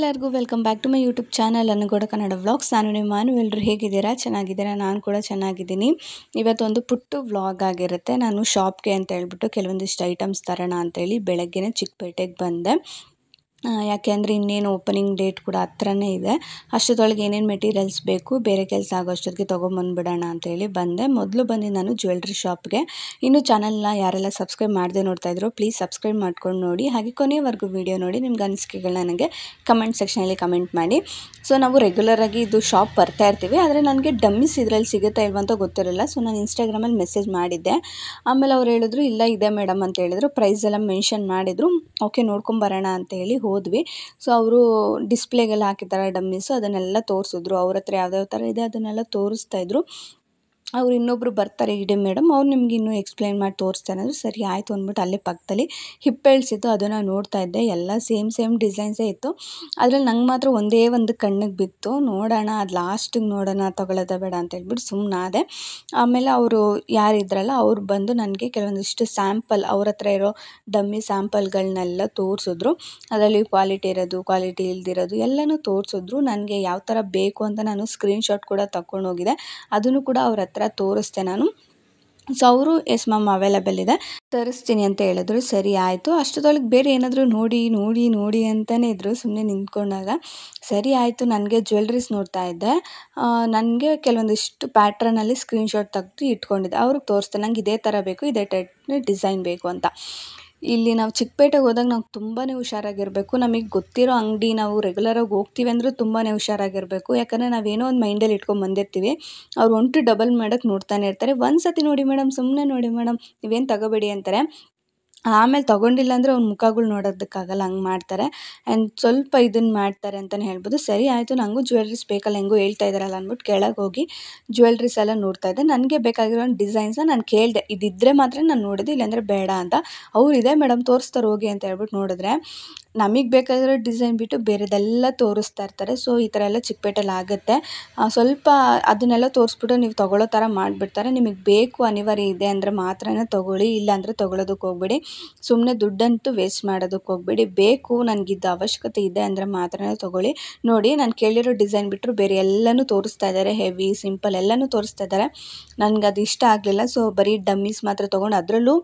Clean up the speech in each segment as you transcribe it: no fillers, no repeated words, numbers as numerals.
ಎಲ್ಲರಿಗೂ welcome back to my YouTube channel Annagowda Kannada vlogs. ನಾನು ನಿಮ್ಮ ಎಲ್ಲರೂ ಹೇಗಿದ್ದೀರಾ? ಚೆನ್ನಾಗಿದ್ದೀರಾ? ನಾನು ಕೂಡ ಚೆನ್ನಾಗಿದ್ದೀನಿ. ಇವತ್ತೊಂದು ಪುಟ್ಟು ವ್ಲಾಗ್ ಆಗಿರುತ್ತೆ. ನಾನು ಶಾಪ್ಗೆ ಅಂತ ಹೇಳ್ಬಿಟ್ಟು ಕೆಲವೊಂದಿಷ್ಟು ಐಟಮ್ಸ್ ತರೋಣ ಅಂತೇಳಿ ಬೆಳಗ್ಗೆನೇ ಚಿಕ್ಕಪೇಟೆಗೆ ಬಂದೆ. ಯಾಕೆ ಅಂದರೆ ಇನ್ನೇನು ಓಪನಿಂಗ್ ಡೇಟ್ ಕೂಡ ಹತ್ರನೇ ಇದೆ. ಅಷ್ಟೊತ್ತೊಳಗೆ ಏನೇನು ಮೆಟೀರಿಯಲ್ಸ್ ಬೇಕು ಬೇರೆ ಕೆಲಸ ಆಗೋಷ್ಟೊತ್ತಿಗೆ ತೊಗೊಂಬಂದ್ಬಿಡೋಣ ಅಂತೇಳಿ ಬಂದೆ. ಮೊದಲು ಬಂದು ನಾನು ಜ್ಯುವೆಲ್ರಿ ಶಾಪ್ಗೆ. ಇನ್ನೂ ಚಾನಲ್ನ ಯಾರೆಲ್ಲ ಸಬ್ಸ್ಕ್ರೈಬ್ ಮಾಡದೆ ನೋಡ್ತಾ ಇದ್ರು ಪ್ಲೀಸ್ ಸಬ್ಸ್ಕ್ರೈಬ್ ಮಾಡ್ಕೊಂಡು ನೋಡಿ, ಹಾಗೆ ಕೊನೆಯವರೆಗೂ ವಿಡಿಯೋ ನೋಡಿ ನಿಮ್ಗೆ ಅನಿಸಿಕೆಗಳನ್ನ ನನಗೆ ಕಮೆಂಟ್ ಸೆಕ್ಷನಲ್ಲಿ ಕಮೆಂಟ್ ಮಾಡಿ. ಸೊ ನಾವು ರೆಗ್ಯುಲರಾಗಿ ಇದು ಶಾಪ್ ಬರ್ತಾ ಇರ್ತೀವಿ, ಆದರೆ ನನಗೆ ಡಮ್ಮಿಸ್ ಇದರಲ್ಲಿ ಸಿಗುತ್ತಾ ಇಲ್ವ ಅಂತ ಗೊತ್ತಿರಲಿಲ್ಲ. ಸೊ ನಾನು ಇನ್ಸ್ಟಾಗ್ರಾಮಲ್ಲಿ ಮೆಸೇಜ್ ಮಾಡಿದ್ದೆ. ಆಮೇಲೆ ಅವ್ರು ಹೇಳಿದ್ರು ಇಲ್ಲ ಇದೆ ಮೇಡಮ್ ಅಂತ ಹೇಳಿದ್ರು. ಪ್ರೈಸ್ ಎಲ್ಲ ಮೆನ್ಷನ್ ಮಾಡಿದರು. ಓಕೆ ನೋಡ್ಕೊಂಬರೋಣ ಅಂತೇಳಿ ಹೋದ್ವಿ. ಸೊ ಅವರು ಡಿಸ್ಪ್ಲೇಗೆಲ್ಲ ಹಾಕಿದ್ದಾರೆ ಡಮ್ಮೀಸು, ಅದನ್ನೆಲ್ಲ ತೋರಿಸಿದ್ರು. ಅವ್ರ ಹತ್ರ ಯಾವ್ಯಾವ ಥರ ಇದೆ ಅದನ್ನೆಲ್ಲ ತೋರಿಸ್ತಾಯಿದ್ರು. ಅವ್ರು ಇನ್ನೊಬ್ಬರು ಬರ್ತಾರೆ ಇಡಿ ಮೇಡಮ್, ಅವ್ರು ನಿಮ್ಗೆ ಇನ್ನೂ ಎಕ್ಸ್ಪ್ಲೈನ್ ಮಾಡಿ ತೋರಿಸ್ತಾರೆ ಅಂದರೆ ಸರಿ ಆಯಿತು ಅಂದ್ಬಿಟ್ಟು ಅಲ್ಲೇ ಪಕ್ಕದಲ್ಲಿ ಹಿಪ್ಪೆಳ್ಸಿತ್ತು ಅದನ್ನು ನೋಡ್ತಾ ಇದ್ದೆ. ಎಲ್ಲ ಸೇಮ್ ಡಿಸೈನ್ಸೇ ಇತ್ತು. ಅದ್ರಲ್ಲಿ ನಂಗೆ ಮಾತ್ರ ಒಂದೇ ಒಂದು ಕಣ್ಣಿಗೆ ಬಿತ್ತು. ನೋಡೋಣ ಅದು ಲಾಸ್ಟಿಗೆ ನೋಡೋಣ ತಗೊಳ್ಳೋದ ಬೇಡ ಅಂತ ಹೇಳ್ಬಿಟ್ಟು ಸುಮ್ಮನಾದೆ. ಆಮೇಲೆ ಅವರು ಯಾರಿದ್ರಲ್ಲ ಅವ್ರು ಬಂದು ನನಗೆ ಕೆಲವೊಂದಿಷ್ಟು ಸ್ಯಾಂಪಲ್ ಅವ್ರ ಹತ್ರ ಇರೋ ಡಮ್ಮಿ ಸ್ಯಾಂಪಲ್ಗಳನ್ನೆಲ್ಲ ತೋರಿಸಿದ್ರು. ಅದರಲ್ಲಿ ಕ್ವಾಲಿಟಿ ಇರೋದು ಕ್ವಾಲಿಟಿ ಇಲ್ದಿರೋದು ಎಲ್ಲನೂ ತೋರಿಸಿದ್ರು. ನನಗೆ ಯಾವ ಥರ ಬೇಕು ಅಂತ ನಾನು ಸ್ಕ್ರೀನ್ಶಾಟ್ ಕೂಡ ತಗೊಂಡೋಗಿದೆ, ಅದನ್ನು ಕೂಡ ಅವ್ರ ಹತ್ರ ತೋರಿಸ್ದೆ ನಾನು. ಸೊ ಅವರು ಎಸ್ ಮ್ಯಾಮ್ ಅವೈಲೇಬಲ್ ಇದೆ ತರಿಸ್ತೀನಿ ಅಂತ ಹೇಳಿದ್ರು. ಸರಿ ಆಯಿತು. ಅಷ್ಟೊತ್ತೊಳಗೆ ಬೇರೆ ಏನಾದರೂ ನೋಡಿ ಅಂತಲೇ ಇದ್ದರು ಸುಮ್ಮನೆ ನಿಂತ್ಕೊಂಡಾಗ. ಸರಿ ಆಯಿತು. ನನಗೆ ಜ್ಯುವೆಲ್ರೀಸ್ ನೋಡ್ತಾ ಇದ್ದೆ. ನನಗೆ ಕೆಲವೊಂದಿಷ್ಟು ಪ್ಯಾಟ್ರನಲ್ಲಿ ಸ್ಕ್ರೀನ್ಶಾಟ್ ತೆಗೆದು ಇಟ್ಕೊಂಡಿದ್ದೆ. ಅವ್ರಿಗೆ ತೋರಿಸ್ದೆ ನಂಗೆ ಇದೇ ಥರ ಬೇಕು, ಇದೇ ಟೈಪ್ ಡಿಸೈನ್ ಬೇಕು ಅಂತ. ಇಲ್ಲಿ ನಾವು ಚಿಕ್ಕಪೇಟೆಗೆ ಹೋದಾಗ ನಾವು ತುಂಬಾ ಹುಷಾರಾಗಿರಬೇಕು. ನಮಗೆ ಗೊತ್ತಿರೋ ಅಂಗಡಿ ನಾವು ರೆಗ್ಯುಲರಾಗಿ ಹೋಗ್ತೀವಿ ಅಂದರೂ ತುಂಬಾ ಹುಷಾರಾಗಿರಬೇಕು. ಯಾಕಂದರೆ ನಾವೇನೋ ಒಂದು ಮೈಂಡಲ್ಲಿ ಇಟ್ಕೊಂಡು ಬಂದಿರ್ತೀವಿ. ಅವ್ರು ಒಂಟು ಡಬಲ್ ಮಾಡೋಕ್ಕೆ ನೋಡ್ತಾನೆ ಇರ್ತಾರೆ. ಒಂದು ಸತಿ ನೋಡಿ ಮೇಡಮ್, ಸುಮ್ಮನೆ ನೋಡಿ ಮೇಡಮ್, ನೀವೇನು ತಗೋಬೇಡಿ ಅಂತಾರೆ. ಆಮೇಲೆ ತೊಗೊಂಡಿಲ್ಲ ಅಂದರೆ ಅವ್ನ ಮುಖಗಳು ನೋಡೋದಕ್ಕಾಗಲ್ಲ, ಹಂಗೆ ಮಾಡ್ತಾರೆ. ಆ್ಯಂಡ್ ಸ್ವಲ್ಪ ಇದನ್ನು ಮಾಡ್ತಾರೆ ಅಂತಲೇ ಹೇಳ್ಬೋದು. ಸರಿ ಆಯಿತು, ನನಗೂ ಜ್ಯುವೆಲ್ರೀಸ್ ಬೇಕಲ್ಲ, ಹೆಂಗೋ ಹೇಳ್ತಾ ಇದ್ದಾರಲ್ಲ ಅಂದ್ಬಿಟ್ಟು ಕೆಳಗೆ ಹೋಗಿ ಜ್ಯುವೆಲ್ರೀಸ್ ಎಲ್ಲ ನೋಡ್ತಾ ಇದ್ದೆ. ನನಗೆ ಬೇಕಾಗಿರೋ ಡಿಸೈನ್ಸ್ನ ನಾನು ಕೇಳಿದೆ, ಇದಿದ್ದರೆ ಮಾತ್ರ ನಾನು ನೋಡಿದೆ, ಇಲ್ಲಾಂದರೆ ಬೇಡ ಅಂತ. ಅವ್ರು ಇದೆ ಮೇಡಮ್ ತೋರಿಸ್ತಾರೆ ಹೋಗಿ ಅಂತ ಹೇಳ್ಬಿಟ್ಟು ನೋಡಿದ್ರೆ ನಮಗೆ ಬೇಕಾಗಿರೋ ಡಿಸೈನ್ ಬಿಟ್ಟು ಬೇರೆದೆಲ್ಲ ತೋರಿಸ್ತಾ ಇರ್ತಾರೆ. ಸೊ ಈ ಥರ ಎಲ್ಲ ಚಿಕ್ಕಪೇಟೆಲಿ ಆಗುತ್ತೆ. ಸ್ವಲ್ಪ ಅದನ್ನೆಲ್ಲ ತೋರಿಸ್ಬಿಟ್ಟು ನೀವು ತೊಗೊಳ್ಳೋ ಥರ ಮಾಡಿಬಿಡ್ತಾರೆ. ನಿಮಗೆ ಬೇಕು ಅನಿವಾರ್ಯ ಇದೆ ಅಂದರೆ ಮಾತ್ರನೇ ತೊಗೊಳ್ಳಿ, ಇಲ್ಲಾಂದರೆ ತೊಗೊಳೋದಕ್ಕೆ ಹೋಗಬೇಡಿ. ಸುಮ್ಮನೆ ದುಡ್ಡಂತೂ ವೇಸ್ಟ್ ಮಾಡೋದಕ್ಕೆ ಹೋಗಬೇಡಿ. ಬೇಕು ನನಗಿದ್ದು ಅವಶ್ಯಕತೆ ಇದೆ ಅಂದರೆ ಮಾತ್ರನೇ ತೊಗೊಳ್ಳಿ. ನೋಡಿ ನಾನು ಕೇಳಿರೋ ಡಿಸೈನ್ ಬಿಟ್ಟರು ಬೇರೆ ಎಲ್ಲನೂ ತೋರಿಸ್ತಾ ಇದ್ದಾರೆ, ಹೆವಿ ಸಿಂಪಲ್ ಎಲ್ಲನೂ ತೋರಿಸ್ತಾ ಇದ್ದಾರೆ. ನನಗೆ ಅದು ಇಷ್ಟ ಆಗಲಿಲ್ಲ. ಸೊ ಬರೀ ಡಮ್ಮೀಸ್ ಮಾತ್ರ ತೊಗೊಂಡು, ಅದರಲ್ಲೂ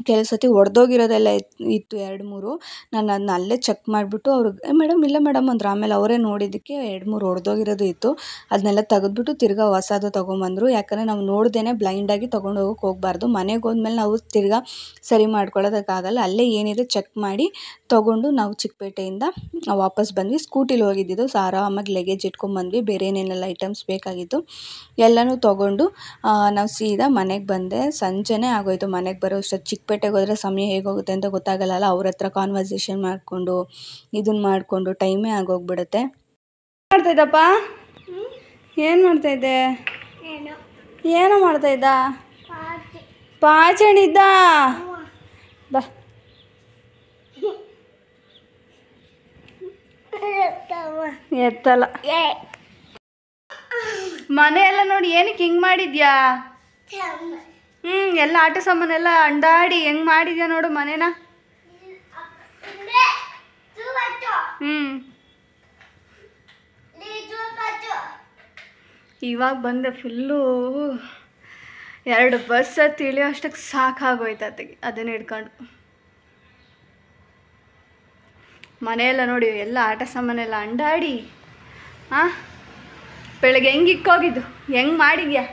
ಕೆಲವು ಸತಿ ಒಡೆದೋಗಿರೋದೆಲ್ಲ ಇತ್ತು 2-3. ನಾನು ಅದನ್ನ ಅಲ್ಲೇ ಚೆಕ್ ಮಾಡಿಬಿಟ್ಟು ಅವ್ರಿಗೆ ಮೇಡಮ್ ಇಲ್ಲ ಮೇಡಮ್ ಅಂದರು. ಆಮೇಲೆ ಅವರೇ ನೋಡಿದ್ದಕ್ಕೆ 2-3 ಒಡೆದೋಗಿರೋದು ಇತ್ತು. ಅದನ್ನೆಲ್ಲ ತೆಗೆದ್ಬಿಟ್ಟು ತಿರ್ಗಾ ಹೊಸದು ತೊಗೊಂಬಂದರು. ಯಾಕಂದರೆ ನಾವು ನೋಡ್ದೇ ಬ್ಲೈಂಡಾಗಿ ತೊಗೊಂಡು ಹೋಗೋಕೆ ಹೋಗಬಾರ್ದು. ಮನೆಗೆ ಹೋದ್ಮೇಲೆ ನಾವು ತಿರ್ಗಾ ಸರಿ ಮಾಡ್ಕೊಳ್ಳೋದಕ್ಕಾಗಲ್ಲ. ಅಲ್ಲೇ ಏನಿದೆ ಚೆಕ್ ಮಾಡಿ ತೊಗೊಂಡು ನಾವು ಚಿಕ್ಕಪೇಟೆಯಿಂದ ವಾಪಸ್ ಬಂದ್ವಿ. ಸ್ಕೂಟಿಲಿ ಹೋಗಿದ್ದಿದ್ದು. ಸೊ ಆರಾಮಾಗಿ ಲಗೇಜ್ ಇಟ್ಕೊಂಡ್ಬಂದ್ವಿ. ಬೇರೆ ಏನೇನೆಲ್ಲ ಐಟಮ್ಸ್ ಬೇಕಾಗಿತ್ತು ಎಲ್ಲನೂ ತೊಗೊಂಡು ನಾವು ಸೀದಾ ಮನೆಗೆ ಬಂದೆ. ಸಂಜೆನೇ ಆಗೋಯಿತು ಮನೆಗೆ ಬರೋ ಅಷ್ಟೊತ್ತು. ಚಿಕ್ಕಪೇಟೆಗೆ ಹೋದರೆ ಸಮಯ ಹೇಗೋಗುತ್ತೆ ಅಂತ ಗೊತ್ತಾಗಲ್ಲ. ಅವ್ರ ಹತ್ರ ಕಾನ್ವರ್ಸೇಷನ್ ಮಾಡಿಕೊಂಡು ಇದನ್ನು ಮಾಡಿಕೊಂಡು ಟೈಮೇ ಆಗೋಗ್ಬಿಡುತ್ತೆ. ಮಾಡ್ತಾಯಿದ್ದಪ್ಪ, ಏನು ಮಾಡ್ತಾಯಿದ್ದೆ? ಏನೋ ಮಾಡ್ತಾಯಿದ್ದ? ಪಾಚಣಿದ್ದ ಬಾ. ಎತ್ತಲ್ಲ. ಮನೆ ಎಲ್ಲ ನೋಡಿ ಏನಕ್ಕೆ ಹಿಂಗೆ ಮಾಡಿದ್ಯಾ? ಎಲ್ಲ ಆಟ ಸಾಮಾನೆಲ್ಲ ಅಂಡಾಡಿ ಹೆಂಗೆ ಮಾಡಿದ್ಯಾ ನೋಡು ಮನೇನ. ಇವಾಗ ಬಂದೆ. ಫುಲ್ಲು 2 ಬಸ್ ತಿಳಿಯೋ ಅಷ್ಟಕ್ಕೆ ಸಾಕಾಗೋಯ್ತು ಅದನ್ನು ಹಿಡ್ಕೊಂಡು. ಮನೆಯೆಲ್ಲ ನೋಡಿ ಎಲ್ಲ ಆಟ ಸಾಮಾನೆಲ್ಲ ಅಂಡಾಡಿ. ಬೆಳಗ್ಗೆ ಹೆಂಗೆ ಇಕ್ಕೋಗಿದ್ದು, ಹೆಂಗೆ ಮಾಡಿದ್ಯಾ?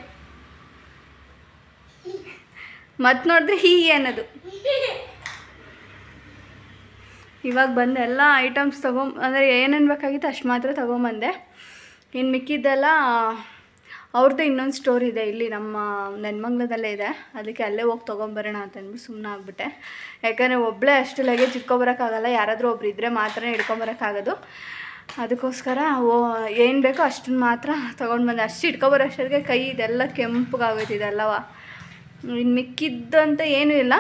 ಮತ್ತು ನೋಡಿದ್ರೆ ಹೀಗೆ ಅನ್ನೋದು. ಇವಾಗ ಬಂದು ಎಲ್ಲ ಐಟಮ್ಸ್ ಅಂದರೆ ಏನೇನು ಬೇಕಾಗಿತ್ತು ಅಷ್ಟು ಮಾತ್ರ ತೊಗೊಂಬಂದೆ. ಇನ್ನು ಮಿಕ್ಕಿದ್ದೆಲ್ಲ ಅವ್ರದ್ದೇ ಇನ್ನೊಂದು ಸ್ಟೋರ್ ಇದೆ ಇಲ್ಲಿ ನಮ್ಮ ನೆನ್ಮಂಗ್ಲದಲ್ಲೇ ಇದೆ. ಅದಕ್ಕೆ ಅಲ್ಲೇ ಹೋಗಿ ತೊಗೊಂಬರೋಣ ಅಂತ ಅಂದ್ಬಿಟ್ಟು ಸುಮ್ಮನೆ ಆಗ್ಬಿಟ್ಟೆ. ಯಾಕಂದರೆ ಒಬ್ಬಳೇ ಅಷ್ಟು ಲಗೇಜ್ ಇಟ್ಕೊಬರೋಕ್ಕಾಗಲ್ಲ, ಯಾರಾದರೂ ಒಬ್ರು ಇದ್ದರೆ ಮಾತ್ರ ಇಟ್ಕೊಂಬರೋಕ್ಕಾಗೋದು. ಅದಕ್ಕೋಸ್ಕರ ಏನು ಬೇಕೋ ಅಷ್ಟನ್ನು ಮಾತ್ರ ತೊಗೊಂಡು ಬಂದೆ. ಅಷ್ಟು ಇಟ್ಕೊಬರೋ ಅಷ್ಟೊತ್ತಿಗೆ ಕೈ ಇದೆಲ್ಲ ಕೆಂಪಗಾಗೋಯ್ತು ಇದೆಲ್ಲವ. ಇನ್ನು ಮಿಕ್ಕಿದ್ದಂತ ಏನೂ ಇಲ್ಲ.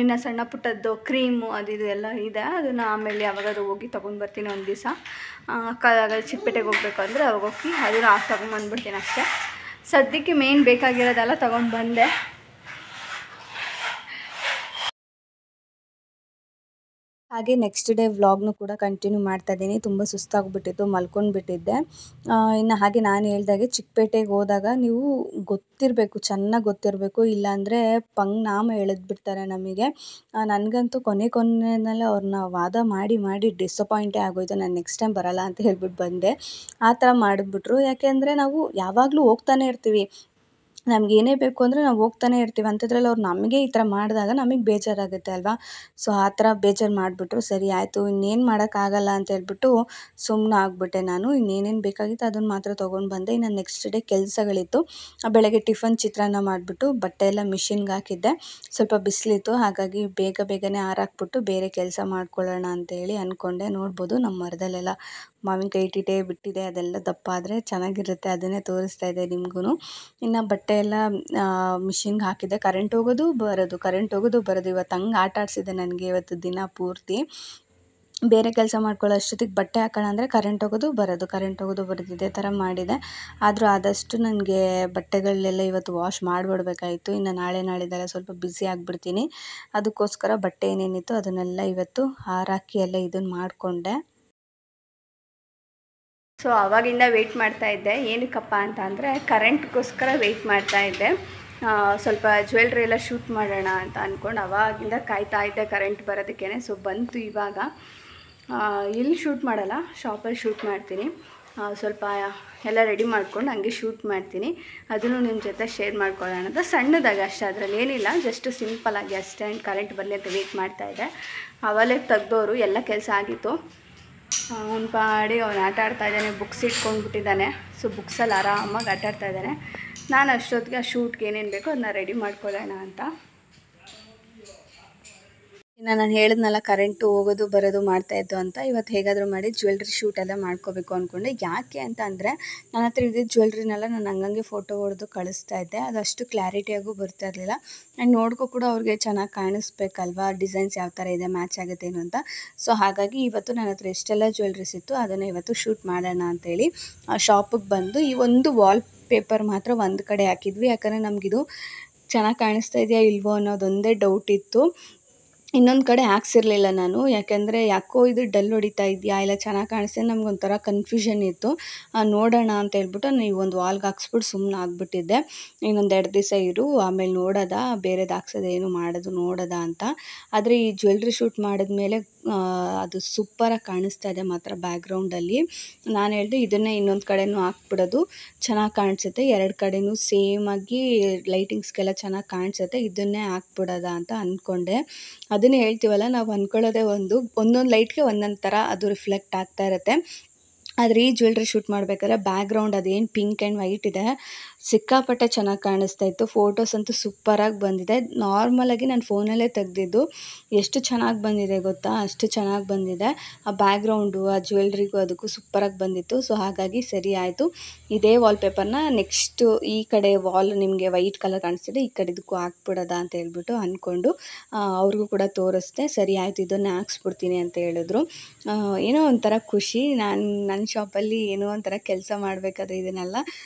ಇನ್ನು ಸಣ್ಣ ಪುಟ್ಟದ್ದು ಕ್ರೀಮು ಅದು ಇದು ಎಲ್ಲ ಇದೆ. ಅದನ್ನು ಆಮೇಲೆ ಯಾವಾಗಾದ್ರೂ ಹೋಗಿ ತೊಗೊಂಡು ಬರ್ತೀನಿ ಒಂದು ದಿವಸ. ಚಿಕ್ಕಪೇಟೆಗೆ ಹೋಗ್ಬೇಕು ಅಂದರೆ ಅವಾಗ ಹೋಗಿ ಅದನ್ನು ತೊಗೊಂಡ್ಬಂದ್ಬಿಡ್ತೀನಿ ಅಷ್ಟೇ. ಸದ್ಯಕ್ಕೆ ಮೇನ್ ಬೇಕಾಗಿರೋದೆಲ್ಲ ತೊಗೊಂಡು ಬಂದೆ. ಹಾಗೆ ನೆಕ್ಸ್ಟ್ ಡೇ ವ್ಲಾಗ್ನು ಕೂಡ ಕಂಟಿನ್ಯೂ ಮಾಡ್ತಾ ಇದ್ದೀನಿ. ತುಂಬ ಸುಸ್ತಾಗ್ಬಿಟ್ಟಿತ್ತು, ಮಲ್ಕೊಂಡ್ಬಿಟ್ಟಿದ್ದೆ. ಇನ್ನು ಹಾಗೆ ನಾನು ಹೇಳ್ದಾಗೆ ಚಿಕ್ಕಪೇಟೆಗೆ ಹೋದಾಗ ನೀವು ಗೊತ್ತಿರಬೇಕು, ಚೆನ್ನಾಗಿ ಗೊತ್ತಿರಬೇಕು, ಇಲ್ಲಾಂದರೆ ನಾಮ ಎಳೆದ್ಬಿಡ್ತಾರೆ ನಮಗೆ. ನನಗಂತೂ ಕೊನೆಯಲ್ಲಿ ಅವ್ರನ್ನ ವಾದ ಮಾಡಿ ಮಾಡಿ ಡಿಸಪಾಯಿಂಟೇ ಆಗೋಯ್ತು. ನಾನು ನೆಕ್ಸ್ಟ್ ಟೈಮ್ ಬರಲ್ಲ ಅಂತ ಹೇಳ್ಬಿಟ್ಟು ಬಂದೆ. ಆ ಥರ ಮಾಡಿಬಿಟ್ರು. ಯಾಕೆಂದರೆ ನಾವು ಯಾವಾಗಲೂ ಹೋಗ್ತಾನೆ ಇರ್ತೀವಿ, ನಮ್ಗೆ ಏನೇ ಬೇಕು ಅಂದರೆ ನಾವು ಹೋಗ್ತಾನೆ ಇರ್ತೀವಿ. ಅಂಥದ್ರಲ್ಲಿ ಅವ್ರು ನಮಗೆ ಈ ಥರ ಮಾಡಿದಾಗ ನಮಗೆ ಬೇಜಾರಾಗುತ್ತೆ ಅಲ್ವಾ. ಸೊ ಆ ಥರ ಬೇಜಾರು ಮಾಡಿಬಿಟ್ರು. ಸರಿ ಆಯಿತು, ಇನ್ನೇನು ಮಾಡೋಕ್ಕಾಗಲ್ಲ ಅಂತ ಹೇಳ್ಬಿಟ್ಟು ಸುಮ್ಮನೆ ಆಗಿಬಿಟ್ಟೆ ನಾನು. ಇನ್ನೇನೇನು ಬೇಕಾಗಿತ್ತು ಅದನ್ನು ಮಾತ್ರ ತೊಗೊಂಡು ಬಂದೆ. ಇನ್ನು ನೆಕ್ಸ್ಟ್ ಡೇ ಕೆಲಸಗಳಿತ್ತು. ಬೆಳಗ್ಗೆ ಟಿಫನ್ ಚಿತ್ರಾನ್ನ ಮಾಡಿಬಿಟ್ಟು ಬಟ್ಟೆ ಎಲ್ಲ ಮಿಷಿನ್ಗೆ ಹಾಕಿದ್ದೆ. ಸ್ವಲ್ಪ ಬಿಸಿಲಿತ್ತು, ಹಾಗಾಗಿ ಬೇಗನೆ ಆರಾಕ್ಬಿಟ್ಟು ಬೇರೆ ಕೆಲಸ ಮಾಡ್ಕೊಳ್ಳೋಣ ಅಂತೇಳಿ ಅಂದ್ಕೊಂಡೆ. ನೋಡ್ಬೋದು ನಮ್ಮ ಮರದಲ್ಲೆಲ್ಲ ಮಾವಿನಕಾಯಿ ಇಟ್ಟಿಟ್ಟೆ ಬಿಟ್ಟಿದೆ, ಅದೆಲ್ಲ ದಪ್ಪ ಆದರೆ ಚೆನ್ನಾಗಿರುತ್ತೆ, ಅದನ್ನೇ ತೋರಿಸ್ತಾ ಇದೆ ನಿಮಗೂ. ಇನ್ನು ಬಟ್ಟೆ ಎಲ್ಲ ಮಿಷಿನ್ಗೆ ಹಾಕಿದ್ದೆ. ಕರೆಂಟ್ ಹೋಗೋದು ಬರೋದು ಇವತ್ತು ಹಂಗೆ ಆಟ ಆಡಿಸಿದೆ ನನಗೆ ಇವತ್ತು ದಿನ ಪೂರ್ತಿ. ಬೇರೆ ಕೆಲಸ ಮಾಡ್ಕೊಳ್ಳೋ ಅಷ್ಟೊತ್ತಿಗೆ ಬಟ್ಟೆ ಹಾಕೋಣ ಅಂದರೆ ಕರೆಂಟ್ ಹೋಗೋದು ಬರೋದು ಇದೇ ಥರ ಮಾಡಿದೆ. ಆದರೂ ಆದಷ್ಟು ನನಗೆ ಬಟ್ಟೆಗಳನ್ನೆಲ್ಲ ಇವತ್ತು ವಾಶ್ ಮಾಡಿಬಿಡ್ಬೇಕಾಯಿತು. ಇನ್ನು ನಾಳಿದ್ದೆಲ್ಲ ಸ್ವಲ್ಪ ಬ್ಯುಸಿ ಆಗಿಬಿಡ್ತೀನಿ. ಅದಕ್ಕೋಸ್ಕರ ಬಟ್ಟೆ ಏನೇನಿತ್ತು ಅದನ್ನೆಲ್ಲ ಇವತ್ತು ಹಾರಾಕಿ ಎಲ್ಲ ಇದನ್ನು ಮಾಡಿಕೊಂಡೆ. ಸೊ ಆವಾಗಿಂದ ವೆಯ್ಟ್ ಮಾಡ್ತಾಯಿದ್ದೆ. ಏನಕ್ಕಪ್ಪ ಅಂತ ಅಂದರೆ ಕರೆಂಟ್ಗೋಸ್ಕರ ವೆಯ್ಟ್ ಮಾಡ್ತಾಯಿದ್ದೆ. ಸ್ವಲ್ಪ ಜ್ಯುವೆಲ್ರಿ ಎಲ್ಲ ಶೂಟ್ ಮಾಡೋಣ ಅಂತ ಅಂದ್ಕೊಂಡು ಆವಾಗಿಂದ ಕಾಯ್ತಾ ಇದ್ದೆ ಕರೆಂಟ್ ಬರೋದಕ್ಕೇ. ಸೊ ಬಂತು ಇವಾಗ. ಇಲ್ಲಿ ಶೂಟ್ ಮಾಡಲ್ಲ, ಶಾಪಲ್ಲಿ ಶೂಟ್ ಮಾಡ್ತೀನಿ. ಸ್ವಲ್ಪ ಎಲ್ಲ ರೆಡಿ ಮಾಡ್ಕೊಂಡು ಹಂಗೆ ಶೂಟ್ ಮಾಡ್ತೀನಿ. ಅದನ್ನು ನಿಮ್ಮ ಜೊತೆ ಶೇರ್ ಮಾಡ್ಕೊಳ್ಳೋಣ ಅಂತ ಸಣ್ಣದಾಗಿ ಅಷ್ಟೇ, ಅದರಲ್ಲಿ ಏನಿಲ್ಲ, ಜಸ್ಟ್ ಸಿಂಪಲಾಗಿ ಅಷ್ಟೇ. ಆ್ಯಂಡ್ ಕರೆಂಟ್ ಬರಲಿ ಅಂತ ವೆಯ್ಟ್ ಮಾಡ್ತಾಯಿದ್ದೆ. ಅವಲೇ ತೆಗ್ದೋರು, ಎಲ್ಲ ಕೆಲಸ ಆಗಿತ್ತು. ಅವ್ನ ಪಾಡಿಗೆ ಅವ್ನು ಆಟ ಆಡ್ತಾಯಿದ್ದಾನೆ, ಬುಕ್ಸ್ ಇಟ್ಕೊಂಡ್ಬಿಟ್ಟಿದ್ದಾನೆ. ಸೊ ಬುಕ್ಸಲ್ಲಿ ಆರಾಮಾಗಿ ಆಟ ಆಡ್ತಾಯಿದ್ದಾನೆ. ನಾನು ಅಷ್ಟೊತ್ತಿಗೆ ಆ ಶೂಟ್ಗೆ ಏನೇನು ಬೇಕೋ ಅದನ್ನ ರೆಡಿ ಮಾಡ್ಕೊಳ್ಳೋಣ ಅಂತ. ಇನ್ನು ನಾನು ಹೇಳಿದ್ನಲ್ಲ ಕರೆಂಟು ಹೋಗೋದು ಬರೋದು ಮಾಡ್ತಾಯಿದ್ದು ಅಂತ. ಇವತ್ತು ಹೇಗಾದರೂ ಮಾಡಿ ಜ್ಯುವೆಲ್ರಿ ಶೂಟ್ ಎಲ್ಲ ಮಾಡ್ಕೋಬೇಕು ಅಂದ್ಕೊಂಡೆ. ಯಾಕೆ ಅಂತ ಅಂದರೆ ನನ್ನ ಹತ್ರ ಇದ್ದಿದ್ದು ಜ್ಯುವೆಲ್ರಿನೆಲ್ಲ ನಾನು ಹಂಗಂಗೆ ಫೋಟೋ ಹೊಡೆದು ಕಳಿಸ್ತಾ ಇದ್ದೆ. ಅದಷ್ಟು ಕ್ಲಾರಿಟಿಯಾಗೂ ಬರ್ತಾ ಇರಲಿಲ್ಲ. ಆ್ಯಂಡ್ ನೋಡ್ಕೊ ಕೂಡ ಅವ್ರಿಗೆ ಚೆನ್ನಾಗಿ ಕಾಣಿಸ್ಬೇಕಲ್ವಾ, ಡಿಸೈನ್ಸ್ ಯಾವ ಥರ ಇದೆ, ಮ್ಯಾಚ್ ಆಗುತ್ತೇನು ಅಂತ. ಸೊ ಹಾಗಾಗಿ ಇವತ್ತು ನನ್ನ ಹತ್ರ ಎಷ್ಟೆಲ್ಲ ಜ್ಯುವೆಲ್ರೀಸ್ ಇತ್ತು ಅದನ್ನು ಇವತ್ತು ಶೂಟ್ ಮಾಡೋಣ ಅಂತೇಳಿ ಶಾಪಿಗೆ ಬಂದು ಈ ಒಂದು ವಾಲ್ ಪೇಪರ್ ಮಾತ್ರ ಒಂದು ಕಡೆ ಹಾಕಿದ್ವಿ. ಯಾಕಂದರೆ ನಮಗಿದು ಚೆನ್ನಾಗಿ ಕಾಣಿಸ್ತಾ ಇದೆಯಾ ಇಲ್ವೋ ಅನ್ನೋದೊಂದೇ ಡೌಟ್ ಇತ್ತು. ಇನ್ನೊಂದು ಕಡೆ ಹಾಕ್ಸಿರ್ಲಿಲ್ಲ ನಾನು, ಯಾಕೆಂದರೆ ಯಾಕೋ ಇದು ಡಲ್ ಹೊಡಿತಾ ಇದೆಯಾ ಇಲ್ಲ ಚೆನ್ನಾಗಿ ಕಾಣಿಸ್ತಾ ನಮಗೊಂಥರ ಕನ್ಫ್ಯೂಷನ್ ಇತ್ತು. ನೋಡೋಣ ಅಂತ ಹೇಳ್ಬಿಟ್ಟು ನೀವು ಒಂದು ವಾಲ್ಗೆ ಹಾಕ್ಸ್ಬಿಟ್ಟು ಸುಮ್ಮನೆ ಆಗಿಬಿಟ್ಟಿದ್ದೆ. ಇನ್ನೊಂದು 2 ದಿವಸ ಇರು, ಆಮೇಲೆ ನೋಡೋದ ಬೇರೆದು ಹಾಕ್ಸೋದು ಏನು ಮಾಡೋದು ನೋಡೋದ ಅಂತ. ಆದರೆ ಈ ಜ್ಯುವೆಲ್ರಿ ಶೂಟ್ ಮಾಡಿದ್ಮೇಲೆ ಅದು ಸೂಪರಾಗಿ ಕಾಣಿಸ್ತಾ ಇದೆ ಮಾತ್ರ ಬ್ಯಾಕ್ಗ್ರೌಂಡಲ್ಲಿ. ನಾನು ಹೇಳಿದೆ ಇದನ್ನೇ ಇನ್ನೊಂದು ಕಡೆನೂ ಹಾಕ್ಬಿಡೋದು, ಚೆನ್ನಾಗಿ ಕಾಣಿಸುತ್ತೆ, 2 ಕಡೆನೂ ಸೇಮಾಗಿ ಲೈಟಿಂಗ್ಸ್ಗೆಲ್ಲ ಚೆನ್ನಾಗಿ ಕಾಣಿಸುತ್ತೆ, ಇದನ್ನೇ ಹಾಕ್ಬಿಡೋದ ಅಂತ ಅಂದ್ಕೊಂಡೆ. ಅದನ್ನೇ ಹೇಳ್ತೀವಲ್ಲ, ನಾವು ಅಂದ್ಕೊಳ್ಳೋದೇ ಒಂದೊಂದು ಲೈಟ್ಗೆ ಒಂದೊಂದು ಥರ ಅದು ರಿಫ್ಲೆಕ್ಟ್ ಆಗ್ತಾ ಇರುತ್ತೆ. ಆದರೆ ಈ ಜ್ಯುವೆಲ್ರಿ ಶೂಟ್ ಮಾಡಬೇಕಾದ್ರೆ ಬ್ಯಾಕ್ಗ್ರೌಂಡ್ ಅದೇನು ಪಿಂಕ್ ಆ್ಯಂಡ್ ವೈಟ್ ಇದೆ ಸಿಕ್ಕಾಪಟ್ಟೆ ಚೆನ್ನಾಗಿ ಕಾಣಿಸ್ತಾ ಇತ್ತು. ಫೋಟೋಸ್ ಅಂತೂ ಸೂಪರಾಗಿ ಬಂದಿದೆ. ನಾರ್ಮಲಾಗಿ ನಾನು ಫೋನಲ್ಲೇ ತೆಗೆದಿದ್ದು, ಎಷ್ಟು ಚೆನ್ನಾಗಿ ಬಂದಿದೆ ಗೊತ್ತಾ, ಅಷ್ಟು ಚೆನ್ನಾಗಿ ಬಂದಿದೆ. ಆ ಬ್ಯಾಕ್ಗ್ರೌಂಡು ಆ ಜ್ಯುವೆಲ್ರಿಗೂ ಅದಕ್ಕೂ ಸೂಪರಾಗಿ ಬಂದಿತ್ತು. ಸೊ ಹಾಗಾಗಿ ಸರಿ ಆಯಿತು, ಇದೇ ವಾಲ್ಪೇಪರ್ನ ನೆಕ್ಸ್ಟು ಈ ಕಡೆ ವಾಲ್ ನಿಮಗೆ ವೈಟ್ ಕಲರ್ ಕಾಣಿಸ್ತಿದೆ, ಈ ಕಡೆದಕ್ಕೂ ಹಾಕ್ಬಿಡೋದ ಅಂತ ಹೇಳ್ಬಿಟ್ಟು ಅಂದ್ಕೊಂಡು ಅವ್ರಿಗೂ ಕೂಡ ತೋರಿಸ್ದೆ. ಸರಿ ಆಯಿತು ಇದನ್ನೇ ಹಾಕ್ಸ್ಬಿಡ್ತೀನಿ ಅಂತ ಹೇಳಿದ್ರು. ಏನೋ ಒಂಥರ ಖುಷಿ. ನನ್ನ ಶಾಪಲ್ಲಿ ಏನೋ ಒಂಥರ ಕೆಲಸ ಮಾಡಬೇಕಾದ್ರೆ ಇದನ್ನೆಲ್ಲ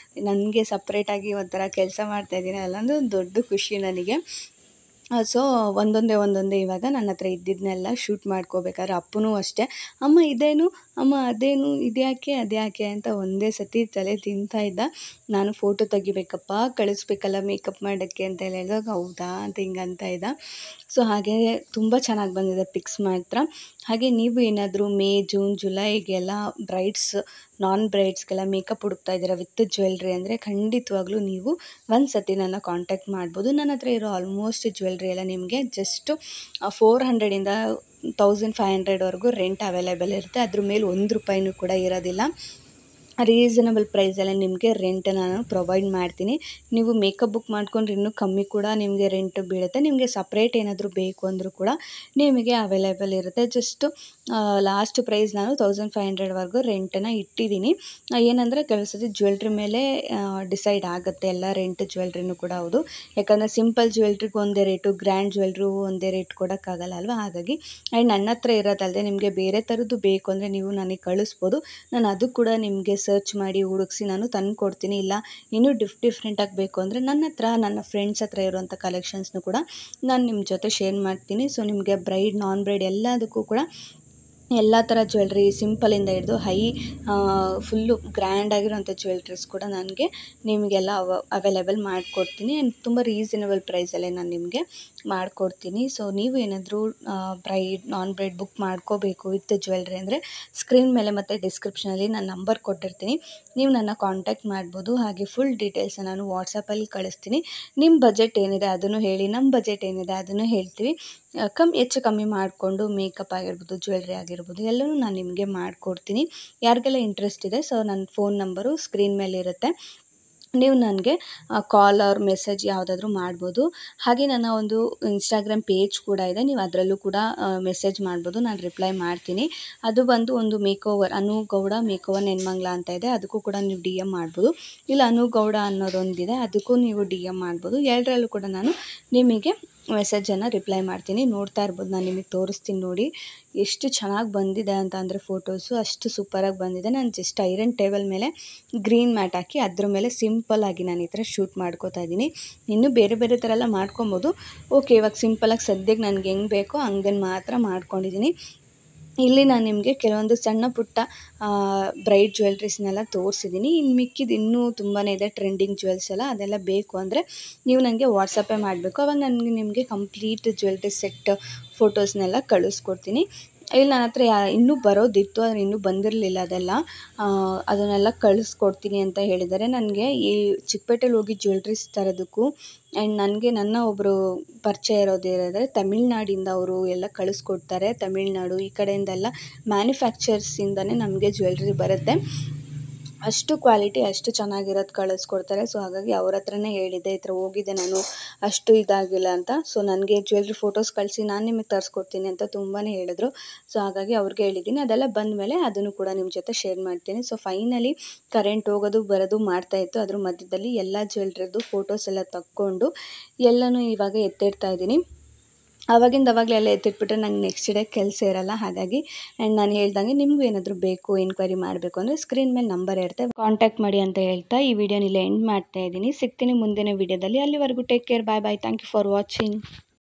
ನನಗೆ ಸಪ್ರೇಟಾಗಿ ಒಂಥರ ಕೆಲಸ ಮಾಡ್ತಾಯಿದ್ದೀನಲ್ಲ ಅಂದರೆ ಒಂದು ದೊಡ್ಡ ಖುಷಿ ನನಗೆ. ಸೊ ಒಂದೊಂದೇ ಇವಾಗ ನನ್ನ ಹತ್ರ ಇದ್ದಿದ್ದನ್ನೆಲ್ಲ ಶೂಟ್ ಮಾಡ್ಕೋಬೇಕಾದ್ರೆ ಅಪ್ಪನೂ ಅಷ್ಟೇ, ಅಮ್ಮ ಇದೇನು, ಅಮ್ಮ ಅದೇನು, ಇದ್ಯಾಕೆ ಅದ್ಯಾಕೆ ಅಂತ ಒಂದೇ ಸತಿ ತಲೆ ತಿಂತಾಯಿದ್ದ. ನಾನು ಫೋಟೋ ತೆಗಿಬೇಕಪ್ಪ, ಕಳಿಸ್ಬೇಕಲ್ಲ ಮೇಕಪ್ ಮಾಡೋಕ್ಕೆ ಅಂತ ಹೇಳಿದಾಗ ಹೌದಾ ಅಂತ ಹಿಂಗೆ ಅಂತ ಇದ್ದ. ಸೊ ಹಾಗೆ ತುಂಬ ಚೆನ್ನಾಗಿ ಬಂದಿದೆ ಪಿಕ್ಸ್ ಮಾತ್ರ. ಹಾಗೆ ನೀವು ಏನಾದರೂ ಮೇ, ಜೂನ್, ಜುಲೈಗೆಲ್ಲ ಬ್ರೈಡ್ಸ್, ನಾನ್ ಬ್ರೈಡ್ಸ್ಗೆಲ್ಲ ಮೇಕಪ್ ಹುಡುಕ್ತಾ ಇದ್ದೀರಾ ವಿತ್ ಜ್ಯುವೆಲ್ರಿ ಅಂದರೆ ಖಂಡಿತವಾಗ್ಲೂ ನೀವು ಒಂದು ಸತಿ ನನ್ನ ಕಾಂಟ್ಯಾಕ್ಟ್ ಮಾಡ್ಬೋದು. ನನ್ನ ಹತ್ರ ಇರೋ ಆಲ್ಮೋಸ್ಟ್ ಜ್ಯುವೆಲ್ರಿ ಎಲ್ಲ ನಿಮಗೆ ಜಸ್ಟು 400ಇಂದ 1500ವರೆಗೂ ರೆಂಟ್ ಅವೈಲೇಬಲ್ ಇರುತ್ತೆ. ಅದ್ರ ಮೇಲೆ ₹1 ಕೂಡ ಇರೋದಿಲ್ಲ. ರೀಸನಬಲ್ ಪ್ರೈಸಲ್ಲೇ ನಿಮಗೆ ರೆಂಟ್ ನಾನು ಪ್ರೊವೈಡ್ ಮಾಡ್ತೀನಿ. ನೀವು ಮೇಕಪ್ ಬುಕ್ ಮಾಡ್ಕೊಂಡ್ರೆ ಇನ್ನೂ ಕಮ್ಮಿ ಕೂಡ ನಿಮಗೆ ರೆಂಟ್ ಬೀಳುತ್ತೆ. ನಿಮಗೆ ಸಪ್ರೇಟ್ ಏನಾದರೂ ಬೇಕು ಅಂದರೂ ಕೂಡ ನಿಮಗೆ ಅವೈಲೇಬಲ್ ಇರುತ್ತೆ. ಜಸ್ಟು ಲಾಸ್ಟ್ ಪ್ರೈಸ್ ನಾನು 1500ವರೆಗೂ ರೆಂಟನ್ನು ಇಟ್ಟಿದ್ದೀನಿ. ಏನಂದರೆ ಕೆಲವು ಸತಿ ಜ್ಯುವೆಲ್ರಿ ಮೇಲೆ ಡಿಸೈಡ್ ಆಗುತ್ತೆ ಎಲ್ಲ ರೆಂಟ್ ಜ್ಯುವೆಲ್ರಿನೂ ಕೂಡ. ಹೌದು, ಯಾಕಂದರೆ ಸಿಂಪಲ್ ಜ್ಯುವೆಲ್ರಿಗೆ ಒಂದೇ ರೇಟು, ಗ್ರ್ಯಾಂಡ್ ಜ್ಯುವೆಲ್ರಿ ಒಂದೇ ರೇಟ್ ಕೊಡೋಕ್ಕಾಗಲ್ಲ ಅಲ್ವಾ. ಹಾಗಾಗಿ ಆ್ಯಂಡ್ ನನ್ನ ಹತ್ರ ಇರೋದಲ್ಲದೆ ನಿಮಗೆ ಬೇರೆ ಥರದ್ದು ಬೇಕು ಅಂದರೆ ನೀವು ನನಗೆ ಕಳಿಸ್ಬೋದು, ನಾನು ಅದು ಕೂಡ ನಿಮಗೆ ಸರ್ಚ್ ಮಾಡಿ ಹುಡುಕಿಸಿ ನಾನು ತಂದು ಕೊಡ್ತೀನಿ. ಇಲ್ಲ ಇನ್ನೂ ಡಿಫ್ರೆಂಟಾಗಿ ಬೇಕು ಅಂದರೆ ನನ್ನ ಹತ್ರ ನನ್ನ ಫ್ರೆಂಡ್ಸ್ ಹತ್ರ ಇರುವಂಥ ಕಲೆಕ್ಷನ್ಸ್ನು ಕೂಡ ನಾನು ನಿಮ್ಮ ಜೊತೆ ಶೇರ್ ಮಾಡ್ತೀನಿ. ಸೊ ನಿಮಗೆ ಬ್ರೈಡ್ ನಾನ್ ಬ್ರೈಡ್ ಎಲ್ಲದಕ್ಕೂ ಕೂಡ ಎಲ್ಲ ಥರ ಜ್ಯುವೆಲ್ರಿ ಸಿಂಪಲಿಂದ ಹಿಡಿದು ಹೈ ಫುಲ್ಲು ಗ್ರ್ಯಾಂಡ್ ಆಗಿರೋಂಥ ಜ್ಯುವೆಲ್ರೀಸ್ ಕೂಡ ನನಗೆ ನಿಮಗೆಲ್ಲ ಅವೈಲೇಬಲ್ ಮಾಡಿಕೊಡ್ತೀನಿ. ಆ್ಯಂಡ್ ತುಂಬ ರೀಸನಬಲ್ ಪ್ರೈಸಲ್ಲೇ ನಾನು ನಿಮಗೆ ಮಾಡಿಕೊಡ್ತೀನಿ. ಸೊ ನೀವು ಏನಾದರೂ ಬ್ರೈಡ್ ನಾನ್ ಬ್ರೈಡ್ ಬುಕ್ ಮಾಡ್ಕೋಬೇಕು ವಿತ್ ಜ್ಯುವೆಲ್ರಿ ಅಂದರೆ ಸ್ಕ್ರೀನ್ ಮೇಲೆ ಮತ್ತು ಡಿಸ್ಕ್ರಿಪ್ಷನಲ್ಲಿ ನಾನು ನಂಬರ್ ಕೊಟ್ಟಿರ್ತೀನಿ, ನೀವು ನನ್ನ ಕಾಂಟ್ಯಾಕ್ಟ್ ಮಾಡ್ಬೋದು. ಹಾಗೆ ಫುಲ್ ಡೀಟೇಲ್ಸ್ ನಾನು ವಾಟ್ಸಪ್ಪಲ್ಲಿ ಕಳಿಸ್ತೀನಿ. ನಿಮ್ಮ ಬಜೆಟ್ ಏನಿದೆ ಅದನ್ನು ಹೇಳಿ, ನಮ್ಮ ಬಜೆಟ್ ಏನಿದೆ ಅದನ್ನು ಹೇಳ್ತೀವಿ. ಹೆಚ್ಚು ಕಮ್ಮಿ ಮಾಡಿಕೊಂಡು ಮೇಕಪ್ ಆಗಿರ್ಬೋದು, ಜ್ಯುವೆಲ್ರಿ ಆಗಿರ್ಬೋದು ಎಲ್ಲವೂ ನಾನು ನಿಮಗೆ ಮಾಡಿಕೊಡ್ತೀನಿ. ಯಾರಿಗೆಲ್ಲ ಇಂಟ್ರೆಸ್ಟ್ ಇದೆ ಸೊ ನನ್ನ ಫೋನ್ ನಂಬರು ಸ್ಕ್ರೀನ್ ಮೇಲೆ ಇರುತ್ತೆ, ನೀವು ನನಗೆ ಕಾಲ್ ಆರ್ ಮೆಸೇಜ್ ಯಾವುದಾದ್ರೂ ಮಾಡ್ಬೋದು. ಹಾಗೆ ನನ್ನ ಒಂದು ಇನ್ಸ್ಟಾಗ್ರಾಮ್ ಪೇಜ್ ಕೂಡ ಇದೆ, ನೀವು ಅದರಲ್ಲೂ ಕೂಡ ಮೆಸೇಜ್ ಮಾಡ್ಬೋದು, ನಾನು ರಿಪ್ಲೈ ಮಾಡ್ತೀನಿ. ಅದು ಬಂದು ಒಂದು ಮೇಕೋವರ್ ಅನು ಗೌಡ ಮೇಕೋವರ್ ನೆನ್ಮಂಗ್ಲ ಅಂತ ಇದೆ, ಅದಕ್ಕೂ ಕೂಡ ನೀವು ಡಿ ಎಮ್ ಮಾಡ್ಬೋದು. ಇಲ್ಲ ಅನು ಗೌಡ ಅನ್ನೋದೊಂದಿದೆ, ಅದಕ್ಕೂ ನೀವು ಡಿ ಎಮ್ ಮಾಡ್ಬೋದು. ಎರಡರಲ್ಲೂ ಕೂಡ ನಾನು ನಿಮಗೆ ಮೆಸೇಜನ್ನು ರಿಪ್ಲೈ ಮಾಡ್ತೀನಿ. ನೋಡ್ತಾ ಇರ್ಬೋದು, ನಾನು ನಿಮಗೆ ತೋರಿಸ್ತೀನಿ ನೋಡಿ ಎಷ್ಟು ಚೆನ್ನಾಗಿ ಬಂದಿದೆ ಅಂತ ಅಂದರೆ ಫೋಟೋಸು ಅಷ್ಟು ಸೂಪರಾಗಿ ಬಂದಿದೆ. ನಾನು ಜಸ್ಟ್ ಐರನ್ ಟೇಬಲ್ ಮೇಲೆ ಗ್ರೀನ್ ಮ್ಯಾಟ್ ಹಾಕಿ ಅದ್ರ ಮೇಲೆ ಸಿಂಪಲ್ಲಾಗಿ ನಾನು ಈ ಥರ ಶೂಟ್ ಮಾಡ್ಕೋತಾ ಇದ್ದೀನಿ. ಇನ್ನೂ ಬೇರೆ ಬೇರೆ ಥರ ಎಲ್ಲ ಮಾಡ್ಕೊಬೋದು. ಓಕೆ, ಇವಾಗ ಸಿಂಪಲಾಗಿ ಸದ್ಯಕ್ಕೆ ನನಗೆ ಹೆಂಗೆ ಬೇಕೋ ಹಂಗೆ ಮಾತ್ರ ಮಾಡ್ಕೊಂಡಿದ್ದೀನಿ. ಇಲ್ಲಿ ನಾನು ನಿಮಗೆ ಕೆಲವೊಂದು ಸಣ್ಣ ಪುಟ್ಟ ಬ್ರೈಡ್ ಜ್ಯುವೆಲ್ರೀಸ್ನೆಲ್ಲ ತೋರಿಸಿದ್ದೀನಿ. ಇನ್ನು ಮಿಕ್ಕಿದ್ದು ಇನ್ನೂ ತುಂಬಾ ಇದೆ ಟ್ರೆಂಡಿಂಗ್ ಜ್ಯುವೆಲ್ಸ್ ಎಲ್ಲ, ಅದೆಲ್ಲ ಬೇಕು ಅಂದರೆ ನೀವು ನನಗೆ ವಾಟ್ಸಪ್ಪೇ ಮಾಡಬೇಕು. ಅವಾಗ ನನಗೆ ನಿಮಗೆ ಕಂಪ್ಲೀಟ್ ಜ್ಯುವೆಲ್ರಿ ಸೆಟ್ ಫೋಟೋಸ್ನೆಲ್ಲ ಕಳಿಸ್ಕೊಡ್ತೀನಿ. ಇಲ್ಲಿ ನನ್ನ ಹತ್ರ ಇನ್ನೂ ಬರೋದಿತ್ತು, ಆದರೆ ಇನ್ನೂ ಬಂದಿರಲಿಲ್ಲ ಅದನ್ನೆಲ್ಲ ಕಳಿಸ್ಕೊಡ್ತೀನಿ ಅಂತ ಹೇಳಿದ್ದಾರೆ. ನನಗೆ ಈ ಚಿಕ್ಕಪೇಟೆಲಿ ಹೋಗಿ ಜ್ಯುವೆಲ್ರೀಸ್ ತರೋದಕ್ಕೂ ಆ್ಯಂಡ್ ನನಗೆ ನನ್ನ ಒಬ್ಬರು ಪರಿಚಯ ಇರೋದಿರೋದ್ರೆ ತಮಿಳ್ನಾಡಿಂದ ಅವರು ಎಲ್ಲ ಕಳಿಸ್ಕೊಡ್ತಾರೆ. ತಮಿಳ್ನಾಡು ಈ ಕಡೆಯಿಂದೆಲ್ಲ ಮ್ಯಾನುಫ್ಯಾಕ್ಚರ್ಸಿಂದನೇ ನಮಗೆ ಜ್ಯುವೆಲ್ರಿ ಬರುತ್ತೆ. ಅಷ್ಟು ಕ್ವಾಲಿಟಿ ಅಷ್ಟು ಚೆನ್ನಾಗಿರೋದು ಕಳಿಸ್ಕೊಡ್ತಾರೆ. ಸೊ ಹಾಗಾಗಿ ಅವ್ರ ಹತ್ರನೇ ಹೇಳಿದ್ದೆ, ಈ ಥರ ಹೋಗಿದ್ದೆ ನಾನು, ಅಷ್ಟು ಇದಾಗಿಲ್ಲ ಅಂತ. ಸೊ ನನಗೆ ಜ್ಯುವೆಲ್ರಿ ಫೋಟೋಸ್ ಕಳಿಸಿ ನಾನು ನಿಮಗೆ ತರಿಸ್ಕೊಡ್ತೀನಿ ಅಂತ ತುಂಬಾ ಹೇಳಿದ್ರು. ಸೊ ಹಾಗಾಗಿ ಅವ್ರಿಗೆ ಹೇಳಿದ್ದೀನಿ. ಅದೆಲ್ಲ ಬಂದಮೇಲೆ ಅದನ್ನು ಕೂಡ ನಿಮ್ಮ ಜೊತೆ ಶೇರ್ ಮಾಡ್ತೀನಿ. ಸೊ ಫೈನಲಿ ಕರೆಂಟ್ ಹೋಗೋದು ಬರೋದು ಮಾಡ್ತಾಯಿತ್ತು, ಅದ್ರ ಮಧ್ಯದಲ್ಲಿ ಎಲ್ಲ ಜ್ಯುವೆಲ್ರಿದು ಫೋಟೋಸ್ ಎಲ್ಲ ತಕ್ಕೊಂಡು ಎಲ್ಲನೂ ಇವಾಗ ಎತ್ತಿಡ್ತಾ ಇದ್ದೀನಿ. ಅವಾಗಲೇ ಎಲ್ಲ ಎತ್ತಿಟ್ಬಿಟ್ರೆ ನಂಗೆ ನೆಕ್ಸ್ಟ್ ಡೇ ಕೆಲಸ ಇರೋಲ್ಲ. ಹಾಗಾಗಿ ಆ್ಯಂಡ್ ನಾನು ಹೇಳ್ದಂಗೆ ನಿಮಗೂ ಏನಾದರೂ ಬೇಕು ಎನ್ಕ್ವೈರಿ ಮಾಡಬೇಕು ಅಂದರೆ ಸ್ಕ್ರೀನ್ ಮೇಲೆ ನಂಬರ್ ಇರುತ್ತೆ, ಕಾಂಟ್ಯಾಕ್ಟ್ ಮಾಡಿ ಅಂತ ಹೇಳ್ತಾ ಈ ವಿಡಿಯೋನಿಲ್ಲ ಎಂಡ್ ಮಾಡ್ತಾ ಇದ್ದೀನಿ. ಸಿಗ್ತೀನಿ ಮುಂದಿನ ವಿಡಿಯೋದಲ್ಲಿ. ಅಲ್ಲಿವರೆಗೂ take care, bye bye, thank you for watching.